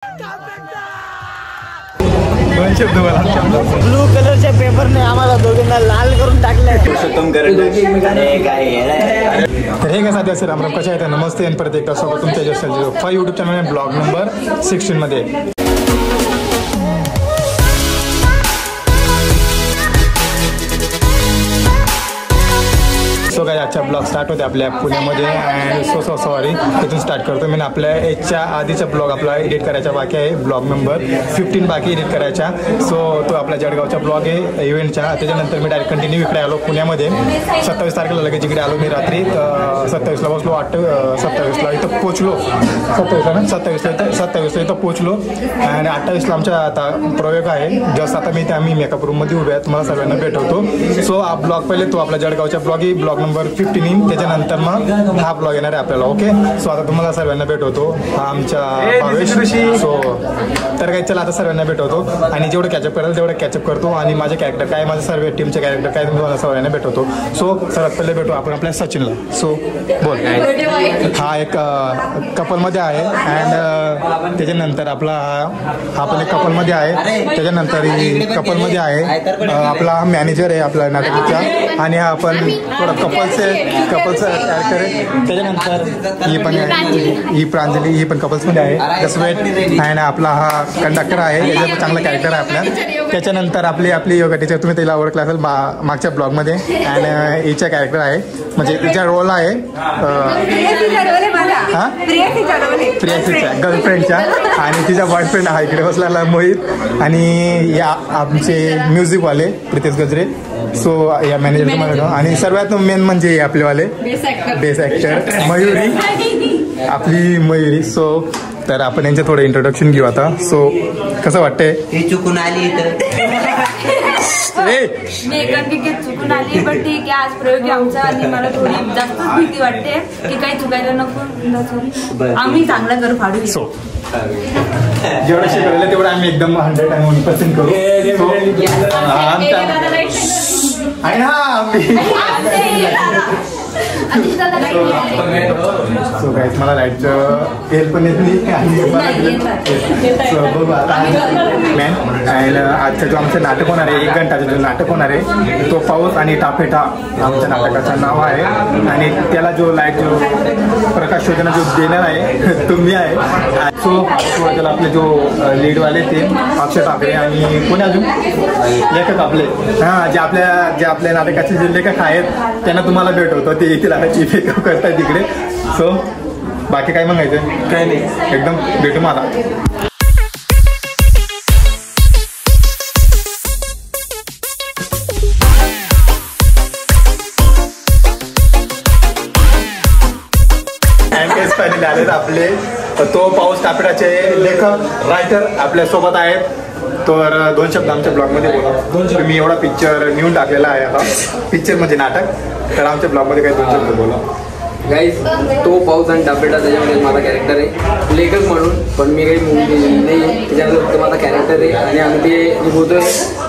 दोन शब्द बोला. ब्लू कलरच्या पेपरने आम्हाला दोघांना लाल करून टाकलंय. पुरुषोत्तम करंडक तर हे कसं असेल रामराम कशा आहेत नमस्ते आणि परत एकदा सोबत तुमच्या just 05 YouTube channel blog number 16 मध्ये. सो काय आजचा ब्लॉग स्टार्ट होते आपल्या पुण्यामध्ये अँड सॉरी इथून स्टार्ट करतो. मी आपल्या याच्या आधीचा ब्लॉग आपला एडिट करायचा बाकी आहे. ब्लॉग नंबर 15 बाकी एडिट करायचा. सो तो आपल्या जळगावचा ब्लॉग आहे इव्हेंटचा. त्याच्यानंतर मी डायरेक्ट कंटिन्यू इकडे आलो पुण्यामध्ये. 27 तारखेला लगेच इकडे आलो मी रात्री. 27ला बसलो 27ला इथं पोचलो. 27ला इथं पोचलो आणि 28ला आमचा आता प्रयोग आहे. जस्ट आता मी आम्ही मेकअप रूममध्ये उभे आहेत. मला सर्वांना भेटवतो. सो हा ब्लॉग पहिले तो आपला जळगावचा ब्लॉग आहे ब्लॉग नंबर 15 येईल. त्याच्यानंतर मग हा ब्लॉग येणार आहे आपल्याला. ओके सो आता तुम्हाला सर्वांना भेटवतो. हा आमच्या भावेश. सो तर काही चला आता सर्वांना भेटवतो आणि जेवढं कॅचअप कराल तेवढं कॅचअप करतो. आणि माझे कॅरेक्टर काय माझं सर्व टीमचे कॅरेक्टर काय तुम्हाला सर्वांना भेटवतो. सो सर्वात पहिले भेटू आपण आपल्या सचिनला. सो बोल. हा एक कपलमध्ये आहे अँड त्याच्यानंतर आपला हा पण एक कपलमध्ये आहे. त्याच्यानंतर कपलमध्ये आहे आपला मॅनेजर आहे आपला नाटकाचा. आणि हा आपण थोडं कपलचं कॅरेक्टर आहे. त्याच्यानंतर ही पण ही प्रांजली ही पण कपल्समध्ये आहे जसवेट. आणि आपला हा कंडक्टर आहे याचं चांगलं कॅरेक्टर आहे आपल्या. त्याच्यानंतर आपली योगा टीचर तुम्ही तिला ओळखला असेल मागच्या ब्लॉगमध्ये. आणि हिचा कॅरेक्टर आहे म्हणजे तिचा रोल आहे प्रियासीच्या गर्लफ्रेंडच्या. आणि तिचा बॉयफ्रेंड आहे इकडे बसलेला मोहित. आणि या आमचे म्युझिकवाले प्रितेश गजरे. सो या मॅनेजर म्हणतो. आणि सर्वात मेन म्हणजे आपलेवाले बेस ॲक्टर मयुरी आपली मयुरी. सो तर आपण यांचं थोडं इंट्रोडक्शन घेऊ आता. सो कसं वाटतंय. ही चुकून आली इथं चुकून आली पण ठीक आहे. आज प्रयोग आहे आमचा आणि मला थोडी जास्त भीती वाटते की काही चुकायला नको. आम्ही चांगला करू फाडू. सो जेवढं शिकवलेलं तेवढं आम्ही एकदम 100% करू. आणि सो गाईज मला लाईटचं हेल्प पण येत नाही आणि प्लॅन. आणि आजचं जो आमचं नाटक होणार आहे 1 घंटाचं जो नाटक होणार आहे तो पाऊस आणि टापेटा आमच्या नाटकाचं नाव आहे. आणि त्याला जो लाईट जो प्रकाश शोधना जो देणार आहे तो मी आहे. सो त्याला आपले जो लीडवाले ते अक्षय ठाकरे आणि कोणी अजून लेखक आपले हां जे आपल्या नाटकाचे जे लेखक आहेत त्यांना तुम्हाला भेटवतो. ते येथील आता की मेकअप करतात तिकडे. सो बाकी काय म्हणायचं काय नाही एकदम भेटू मला. आलेत आपले तो पाऊस टापेटाचे लेखक रायटर आपल्या सोबत आहेत. तर 2 शब्द आमच्या ब्लॉगमध्ये बोला. मी एवढा पिक्चर नेऊन टाकलेला आहे आता पिक्चर म्हणजे नाटक. तर आमच्या ब्लॉगमध्ये काही 2 शब्द बोला. गाईज तो पाऊस आणि टापेटा त्याच्यामध्ये माझा कॅरेक्टर आहे लेखक म्हणून. पण मी काही मूवी नाही आहे त्याच्यामध्ये फक्त माझा कॅरेक्टर आहे. आणि आम्ही ते निभवतोय.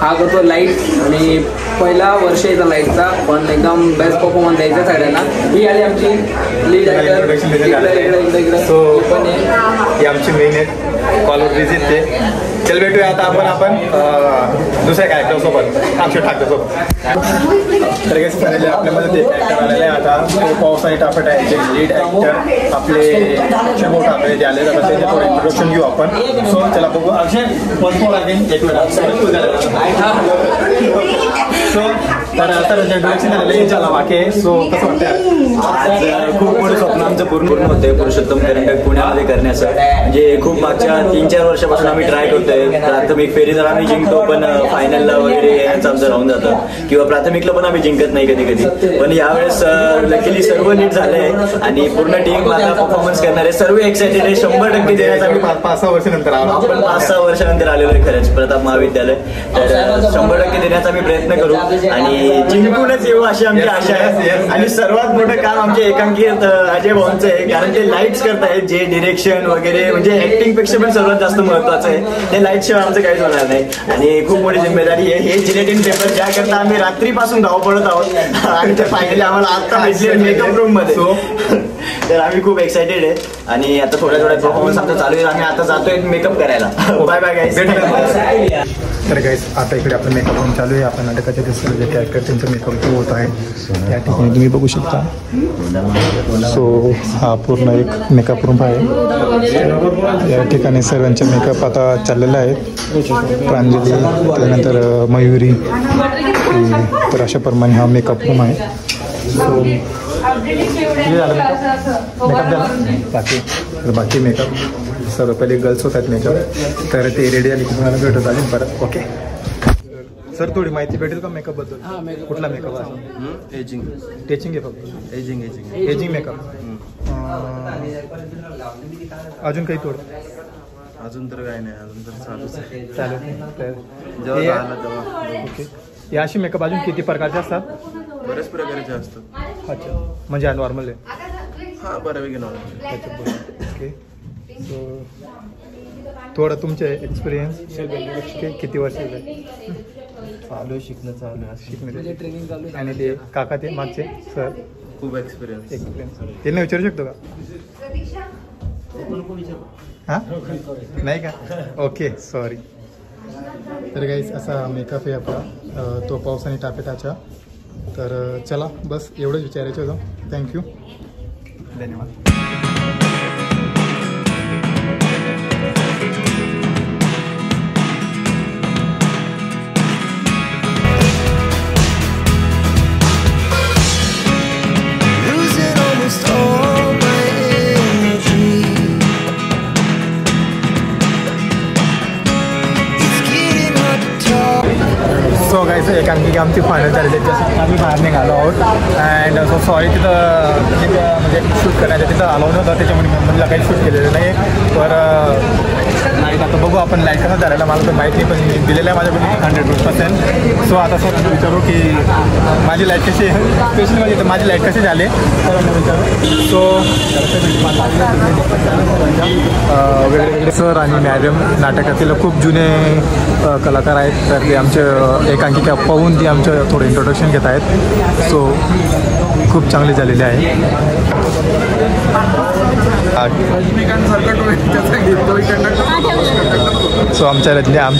हा करतो लाईट आणि पहिला वर्ष याचा लाईटचा पण एकदम बेस्ट परफॉर्मन्स द्यायचा सगळ्यांना. ही आली आमची लीड ॲक्टर. सो पण ही आमची मेन आहे कॉलर विजिट ते. चल भेटूया आता आपण दुसऱ्या कॅरेक्टर सोबत अक्षय ठाकरे सोबत. तर गेस आपल्यामध्ये ते कॅरेक्टर आलेलं आहे आता. तो पाऊस आणि टापेटा आहे जे लीड ॲक्टर आपले शंभू ठाकरे जे आले जातात त्याचे थोडं इंट्रोडक्शन घेऊ आपण. सो चला बघू. अक्षय पॉज लागेल 1 मिनिट. सो तर आता इंट्रोडक्शन आलेलं चला बाकी. सो कसं वाटतं. खूप मोठं स्वप्न आमचं पूर्ण होते पुरुषोत्तम करंडक पुण्यामध्ये करण्याचं. म्हणजे खूप मागच्या 3-4 वर्षापासून आम्ही ट्राय करतोय. प्राथमिक फेरी तर आम्ही जिंकतो पण फायनलला वगैरे याचं आमचं राहून जातं किंवा प्राथमिकला पण आम्ही जिंकत नाही कधी कधी. पण यावेळेस लकीली सर्व नीट झालंय आणि पूर्ण टीम आता परफॉर्मन्स करणार आहे. सर्व एक्साइटेड आहे. 100% देण्याचा आम्ही 5-6 वर्षानंतर आलो. आपण 5-6 वर्षानंतर आलेलो आहे खरंच प्रताप महाविद्यालय. तर 100% देण्याचा आम्ही प्रयत्न करू आणि जिंकूनच येऊ अशी आमची आशा आहे. आणि सर्वात मोठं काम आमचे एकांकित अजय भाऊंचं आहे कारण ते लाईट्स करतायत जे डिरेक्शन वगैरे म्हणजे ऍक्टिंग पेक्षा पण सर्वात जास्त महत्वाचं आहे. आणि लाईट शिवाय आमचं काहीच होणार नाही. आणि खूप मोठी जिम्मेदारी आहे. हे जिलेटिन पेपर ज्या करता आम्ही रात्रीपासून धाव पडत आहोत आणि ते फायनली आम्हाला आता भेटले मेकअप रूम मध्ये. तर आम्ही खूप एक्सायटेड आहे आणि आता थोड्या परफॉर्मन्स आमचा चालू आहे. आम्ही आता जातोय मेकअप करायला. बाय बाय गाईस. तर गाईस आता इकडे आपलं मेकअप रूम चालू आहे. आपण नाटकाचे ते सर्व जे कॅरेक्टर त्यांचं मेकअप होत आहे या ठिकाणी तुम्ही बघू शकता. सो हा पूर्ण एक मेकअप रूम आहे. या ठिकाणी सर्वांचे मेकअप आता चाललेले आहेत. प्रांजली त्यानंतर मयुरी. तर अशा प्रमाणे हा मेकअप रूम आहे. सो बाकी मेकअप सर्व पहिले गर्ल्स होतात मेकअप. तर ते रेडी आली की तुम्हाला भेटत आली परत. ओके सर थोडी माहिती भेटेल का मेकअप बद्दल? कुठला मेकअप आहे? एजिंग टेचिंग आहे फक्त. Ageing makeup. अजून काही थोडं? अजून तर काय नाही, अजून तर चालूच आहे. चालेल. ओके या अशी मेकअप अजून किती प्रकारचे असतात? बरेच प्रकारचे असतात. अच्छा म्हणजे नॉर्मल आहे. हा बऱ्यापैकी नॉर्मल. अच्छा ओके. सो थोडं तुमचे एक्सपिरियन्स किती वर्ष चालू आहे, शिकणं चालू आहे. शिकण्याचे ट्रेनिंग चालू आहे. आणि ते काका ते मागचे सर खूप एक्सपिरियन्स. त्यांना विचारू शकतो का? हां नाही का? Okay sorry. तर गाईस असा मेकअप आहे आपला तो पाऊस आणि टापेटाचा. तर चला बस एवढंच विचारायचं होतं. थँक्यू धन्यवाद. सो गाईस एकांकिका आमची फायनल झालेली आहे. जसं आम्ही बाहेर निघालो आहोत. अँड सो सॉरी तिथं म्हणजे शूट करायचं तिथं अलाउड नव्हतं. त्याच्यामुळे मला काही शूट केलेलं नाही. तर लाईट आता बघू आपण लाईट कसं झालेला मला तर माहिती नाही, पण दिलेलं आहे माझ्याकडे 100%. सो आता सर विचारू की माझी लाईट कशी स्पेशली म्हणजे तर माझी लाईट कशी झाली सरांना विचारू. सो वेगवेगळे सर आणि मॅडम नाटकातील खूप जुने कलाकार आहेत. तर ते आमचे एकांकिका पाहून ती आमचं थोडं इंट्रोडक्शन घेत आहेत. सो खूप चांगली झालेली आहे. सो आमच्या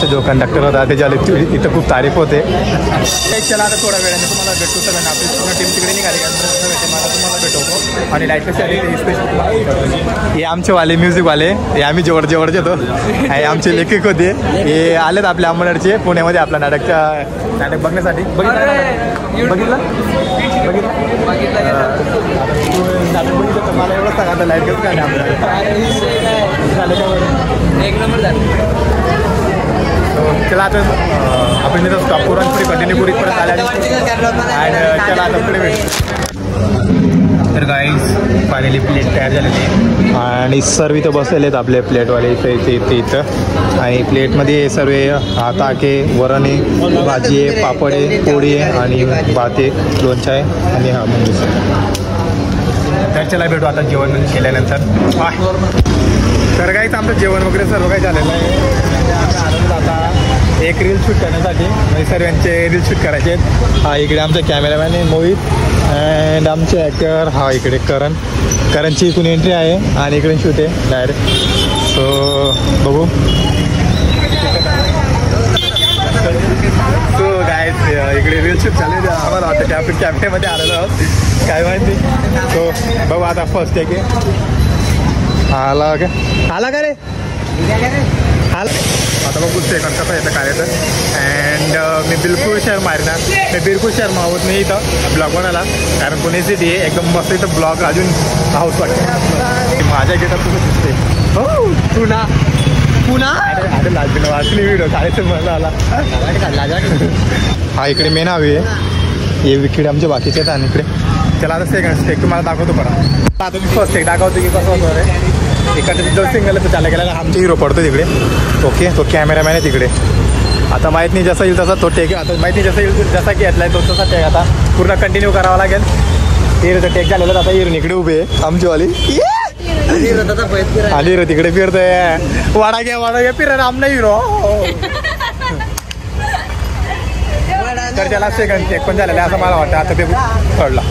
जो कंडक्टर होता त्याच्या इथं खूप तारीफ होते. चला आता थोड्या वेळाने तुम्हाला भेटतो. सगळ्यांना आपली पूर्ण टीम तिकडे निघाली मला तुम्हाला भेटवतो. आणि लाईट कशी आली स्पेशल हे आमचेवाले म्युझिकवाले हे आम्ही जेवढ येतो. हे आमचे लेखक होते. हे आलेत आपल्या अंबरनाथचे पुण्यामध्ये आपल्या नाटक बघण्यासाठी. बघितलं नाटक बघितलं तर मला एवढं सांगा आता लाईट कसं काय एक नंबर झालं. चला आता आपण तिथं स्टॉप करून पुढे कंटिन्यू पुढे परत आल्या. आणि चला आता पुढे भेट. तर गाईज फायनली प्लेट तयार झालेली आहे आणि सर्व इथं बसलेले आहेत आपले प्लेटवाले इथं. आणि प्लेटमध्ये सर्व ताके वरण आहे, भाजी आहे, पापड आहे, पोळी आहे आणि भात आहे, लोणचं आहे आणि हा म्हणजे तर चला भेटू आता जेवण केल्यानंतर. तर गाईज आमचं जेवण वगैरे सर्व काही झालेलं आहे. आता एक रील शूट करण्यासाठी म्हणजे सर्वांचे रील शूट करायचे आहेत. हा इकडे आमचा कॅमेरामॅन आहे मोहित. अँड आमचे ॲक्टर हा इकडे करणची इकडून एंट्री आहे आणि इकडे शूट आहे डायरेक्ट. सो बघू. सो गाईज इकडे रील शूट चालू आहे. आम्हाला वाटतं आपण कॅमेऱ्यामध्ये आलेलो आहोत काय माहिती. सो बघू आता फर्स्ट आहे की आला का रे आता बघू सेकंड कसं येतं काय येतं. अँड मी बिलकुल शर्मा आहोत मी इथं ब्लॉग बनायला. कारण पुणे सिटी आहे एकदम मस्त. इथं ब्लॉग अजून हाऊस वाटतं. माझ्या गेटअप तुझं दिसते हो पुन्हा अरे लाजून वाचली व्हिडिओ काढायचं मला आला. हा इकडे मेन हवी आहे. हे इकडे आमचे बाकीचे आहेत. आणि इकडे त्याला आता सेकंड स्टेक तुम्हाला दाखवतो परत. आता मी फर्स्ट स्टेक दाखवतो की कसं होतं रे. इकडे जो सिंगल आहे तो चालला गेला. आमचा हिरो पडतो तिकडे. ओके तो कॅमेरामॅन आहे तिकडे. आता माहीत नाही जसा येईल तसा तो टेक. आता माहीत नाही जसा येईल जसा की घेतला आहे तो तसा टेक आता पूर्ण कंटिन्यू करावा लागेल. हिरोचा टेक झालेला आता हिरोन इकडे उभे आहे आमचीवाली. आली रो तिकडे फिरतोय वाडा घ्या फिर राम नाही रो तर त्याला सेकंड चेक पण झालेला असं मला वाटतं आता ते कळला.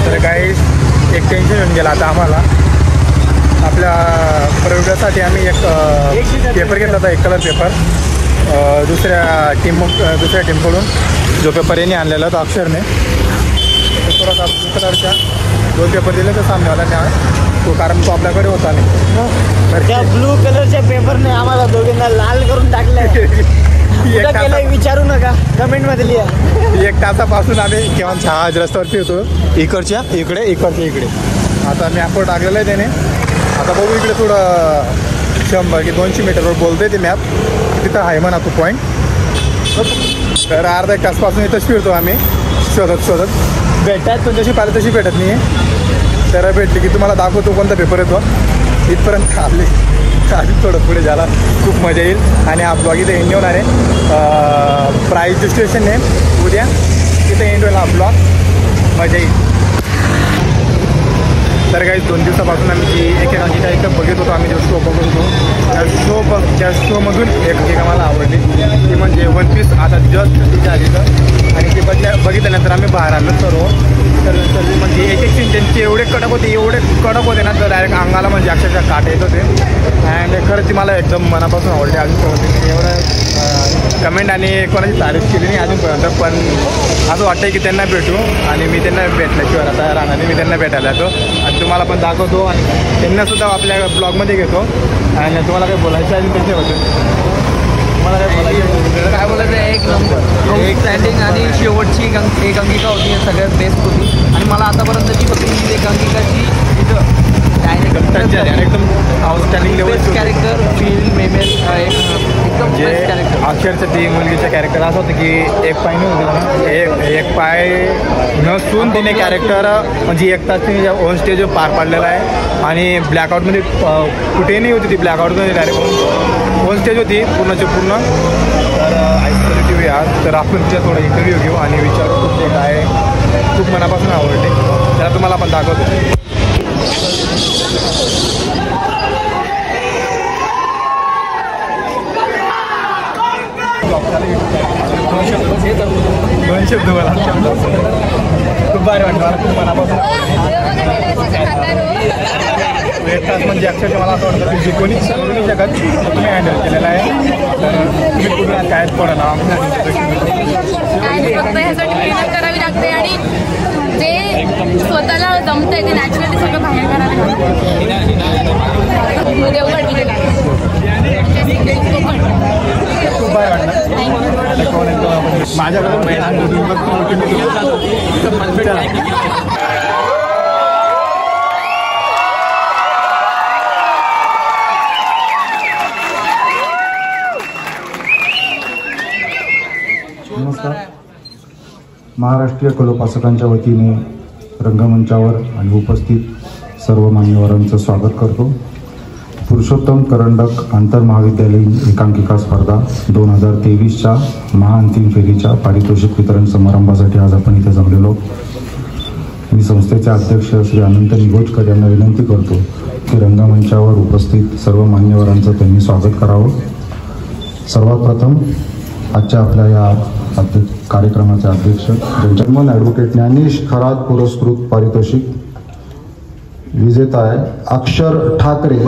तर काही एक टेन्शन येऊन गेला आता आम्हाला. आपल्या प्रयोगासाठी आम्ही एक पेपर घेतला होता, एक कलर पेपर दुसऱ्या टीमकडून जो पेपर यांनी आणलेला होता अक्षरने. थोडासा कलरच्या 2 पेपर दिले तर सामनेवाला न्याय तो, कारण तो आपल्याकडे होता नाही. त्या ब्लू कलरच्या पेपरने आम्हाला दोघींना लाल करून टाकलंय. विचारू नका, कमेंट मध्ये लिहा. 1 तासापासून आम्ही केव्हा जहाज रस्त्यावर फिरतो, इकडच्या इकडे. आता मॅपवर टाकलेलं आहे त्याने. आता बघू इकडे थोडं 100 की 200 मीटरवर बोलतोय ते मॅप, तिथं आहे म्हणा तो पॉईंट. तर अर्धा 1 तासपासून इथंच फिरतो आम्ही शोधत. भेटतात पण जशी पाहिलं तशी भेटत नाही आहे. तर भेटली की तुम्हाला दाखवतो कोणता पेपर येतो. इथपर्यंत आधी थोडं पुढे झाला, खूप मजा येईल. आणि हा ब्लॉग इथे एंड होणार आहे. प्राईज स्टेशन आहे उद्या, तिथे एंड होईल हा ब्लॉग, मजा येईल. तर काही 2 दिवसापासून आम्ही जी एकेकांची काही इथं बघत होतो आम्ही, जो शो बघून त्या शोमधून एक आम्हाला आवडली ती म्हणजे वन पीस. आता जस्ट तिच्या आली तर, आणि ती बघितल्यानंतर आम्ही बाहेर आलो सर्व. तर म्हणजे एक सीन त्यांचे एवढे कडक होते ना, तर डायरेक्ट अंगाला म्हणजे अक्षरशः काट येत होते. अँड खरंच ती मला एकदम मनापासून आवडली. अजूनपर्यंत एवढं कमेंट आणि कोणाची तारीफ केली नाही अजूनपर्यंत, पण असं वाटतं की त्यांना भेटू. आणि मी त्यांना भेटल्याशिवाय आता राहणार नाही, मी त्यांना भेटायला येतो आणि तुम्हाला पण दाखवतो आणि त्यांनासुद्धा आपल्या ब्लॉगमध्ये घेतो. आणि तुम्हाला काही बोलायचं आहे त्यांच्याबद्दल? मला काय बोलायचं आहे, एक नंबर एक स्टँडिंग आणि शेवटची एकांकिका होती, सगळ्यात बेस्ट होती. आणि मला आतापर्यंतची फक्त एकांकिकाची इथं एकदम outstanding level character feel mammal एकदम बेस्ट कॅरेक्टर. अक्षरचं ती मुलगीचं कॅरेक्टर असं होतं की एक पाय नव्हतं ना, एक पाय नसून तिने कॅरेक्टर म्हणजे 1 तास तिने ऑन स्टेजवर पार पाडलेला आहे. आणि ब्लॅकआउटमध्ये कुठेही नाही होती ती, ब्लॅकआउटमध्ये डायरेक्ट ऑन स्टेज होती पूर्णच्या पूर्ण. तर ऐकतो आज तर आपण तिचा थोडा इंटरव्ह्यू घेऊ आणि विचारू कुठे काय खूप मनापासून आवडते, त्याला तुम्हाला पण दाखवतो. 2 शब्द मला खूप भारी वाटतं, मला खूप मनापासून. 1 तास म्हणजे अक्षरशः मला असं वाटतं की कोणीच करू नाही शकत, तुम्ही हँडल केलेलं आहे. तर तुम्ही कुठे कायच पडा ना, फक्त ह्यासाठी मेहनत करावी लागते आणि जे स्वतःला जमतंय ते नॅचरली सगळं बाहेर करायला लागतं. खूप भारी वाटलं. माझ्याकडून नमस्कार. महाराष्ट्रीय कलोपासकांच्या वतीने रंगमंचावर आणि उपस्थित सर्व मान्यवरांचं स्वागत करतो. पुरुषोत्तम करंडक आंतरमहाविद्यालयीन एकांकिका स्पर्धा 2023च्या महाअंतिम फेरीच्या पारितोषिक वितरण समारंभासाठी आज आपण इथे जमलेलो. मी संस्थेचे अध्यक्ष श्री अनंत निगोजकर यांना विनंती करतो की रंगमंचावर उपस्थित सर्व मान्यवरांचं त्यांनी स्वागत करावं. सर्वात प्रथम आजच्या आपल्या या कार्यक्रमाचे अध्यक्ष जर्मन ॲडव्होकेट ज्ञानेश खरात पुरस्कृत पारितोषिक विजेता आहे अक्षर ठाकरे.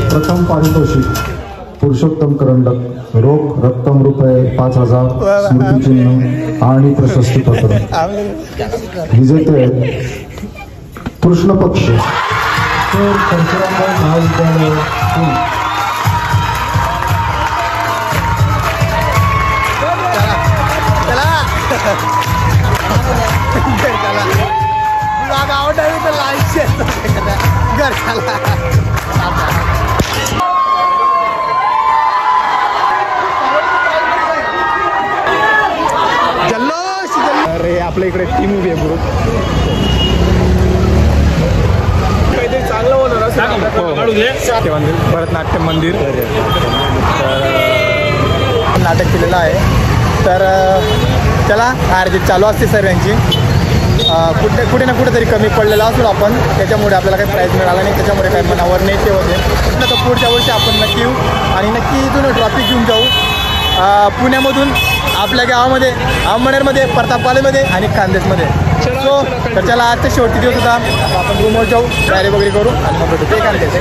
प्रथम पारितोषिक पुरुषोत्तम करंडक रोख रक्कम ₹5,000 स्मृतिचिन्ह आणि प्रशस्तीपत्र. विजेते कृष्ण पक्ष महाविद्यालय. आवडत अरे आपल्या इकडे टीम उभी आहे ग्रुप. काहीतरी चांगलं होणार भरतनाट्यम मंदिर नाटक केलेलं आहे. तर त्याला अर्जित चालू असते सर्वांची. कुठे ना कुठेतरी कमी पडलेला असलो आपण, त्याच्यामुळे आपल्याला काही प्राईज मिळाला नाही, त्याच्यामुळे काही मनावर नाही ते होते. तर पुढच्या वर्षी आपण नक्की येऊ आणि नक्की इथून ट्रॉफी घेऊन जाऊ पुण्यामधून आपल्या गावामध्ये, अंमळनेरमध्ये, प्रतापवालेमध्ये आणि खानदेशमध्ये. सो तर चला आजचा शेवटचा दिवस होता. आपण रूमवर जाऊ, तयारी वगैरे करू आणि मग भेटू. ते खानदेश